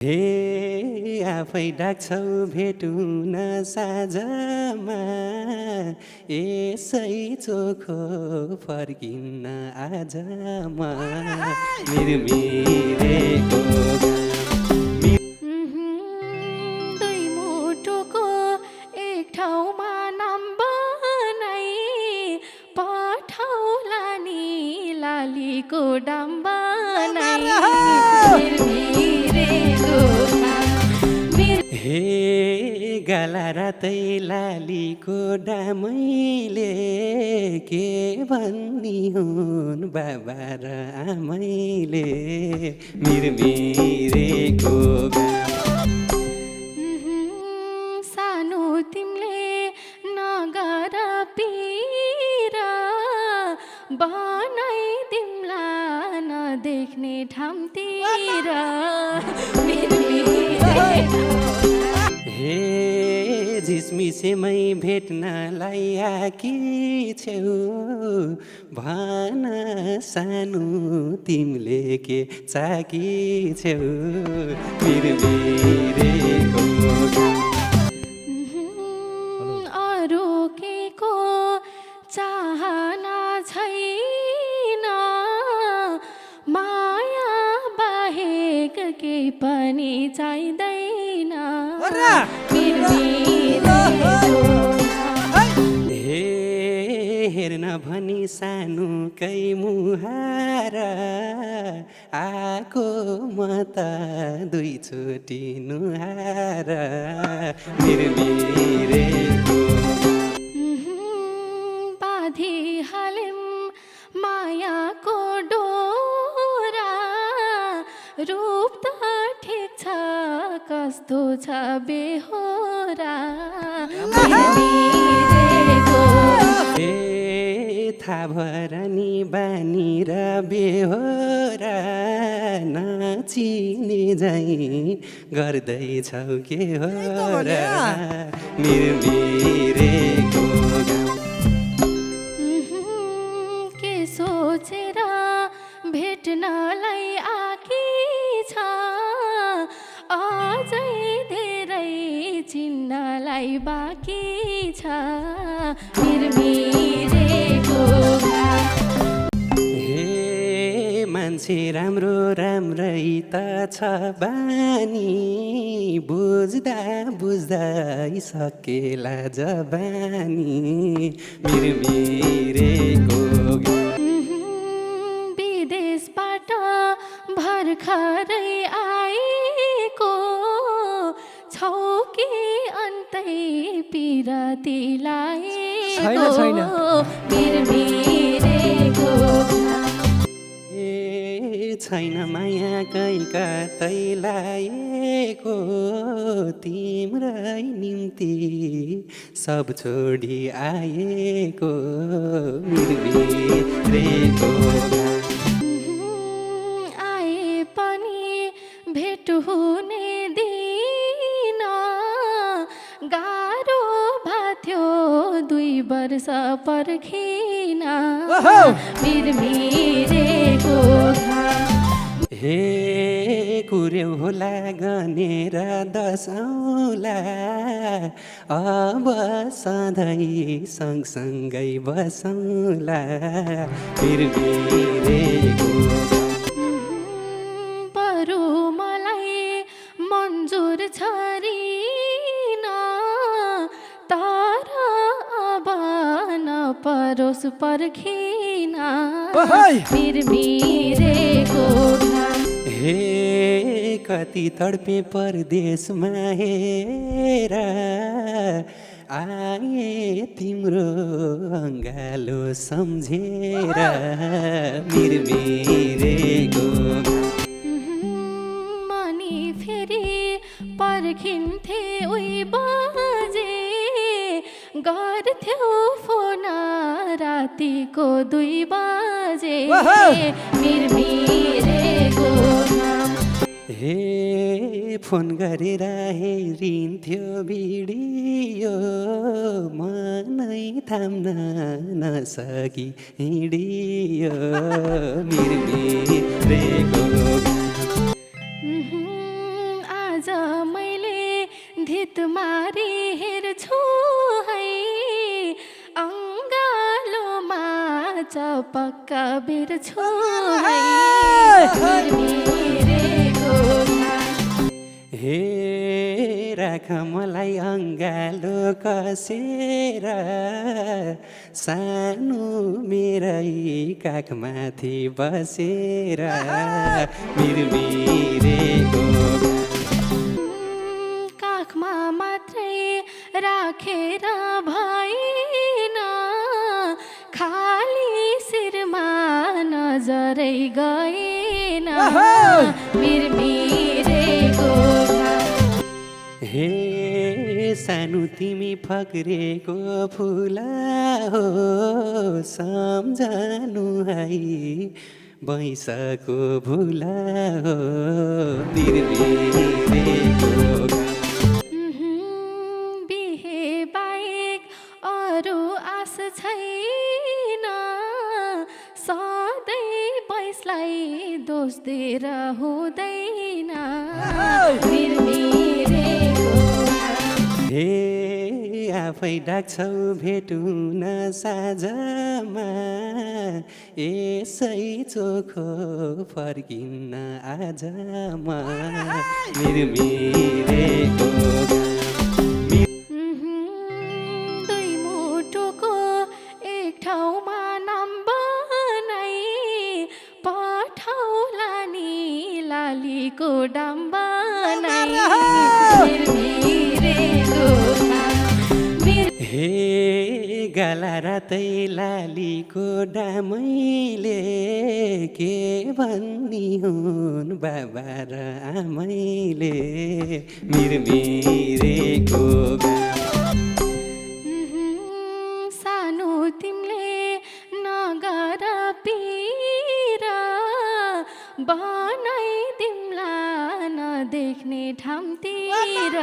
हे आफै डाक्छौ भेटुन साँझमा यसै चोखो फर्किन्न आजमा मिरमिरेको दुई मुटुको एक ठाउँमा नाम बनाई पठाउला नि लालीको डाम बनाई हे गाला रातै लालीको डामैले के भन्नी हुन् बाबा र आमैले मिरमिरेको सानो तिमीले नगर पीरा बनाइदिउँला नदेख्ने ठाउँतिर हे झिसमिसेमै भेट्नलाई आकी छेउ भन सानो तिमीले के चाकी छेउ मिरमिरेको अरू केको चाहना छैन माया बाहेक केही पनि चाहिँदैन हे हेर्न भनी सानुकै मुहार आको म त दुईचोटि नुहार मिरमिरेको बाँधी हालेम मायाको डोरा रूप त ठिक छ कस्तो छ बेहोरा ए थाहा भएर नि बानी र बेहोरा नचिने झैँ गर्दैछौ के हो र मिरमिरेको के सोचेर भेट्नलाई आकी छ अझै धेरै चिन्नलाई बाँकी छ मिरमिरेको हे मान्छे राम्रो राम्रै त छ बानी बुझ्दा बुझ्दै सकेला जबानी मिरमिरेको विदेशबाट भर्खरै आएको छौ कि अन्तै पिरतीलाई मिरमिरेको ए छैन माया कहीँ कतै लाएको तिम्रै निम्ति सब छोडी आएको मिरमिरेको आए पनि भेट हुने दिन गाह्रो भाथ्यो 2 वर्ष पर्खिन मिरमिरेको हे कुर्यौ होला गनेर दसौँला अब सधैँ सँगसँगै बसौँला मिरमिरेको बरु मलाई मन्जुर छरिन तर अब नपरोस् पर्खिन मिरमिरेको हे कति तडपे परदेशमा हेर आए तिम्रो अङ्गालो सम्झेर मिरमिरेको मनी फेरि पर्खिन्थे उही बजे गर्थ्यौ फोन रातिको 2 बजे मिरमिरेको हे फोन गरेर हेरिन्थ्यो भिडियो मनै थाम्न नसकी हिँडियो मिरमिरेको आज मैले धितमारी हेर्छु है अङ्गालोमा चपक्का बिर्छु है मेरेको हे राख मलाई अङ्गालो कसेर सानो मेरै काखमाथि बसेर मिरमिरेको काखमा मात्रै राखेर भएन खाली शिरमा नजरै गएन मिरमिरेको हे सानो तिमी फक्रेको फुला हो सम्झनु है बैसको भुला हो निर्मिरेको बिहे बाहेक अरू आश छैन सधैँ बैसलाई दोष दिएर हुँदैन हे आफै डाक्छौ भेटुन साँझमा यसै चोखो फर्किन्न आजमा मिरमिरेको दुई मुटुको एक ठाउँमा नाम बनाई पठाउला नि लालीको डाम बनाई हे गाला रातै लालीको डामैले के भन्नी हुन् बाबा र आमैले मिरमिरेको सानो तिमीले नगर पिर बनाइदिउँला नदेख्ने ठाउँतिर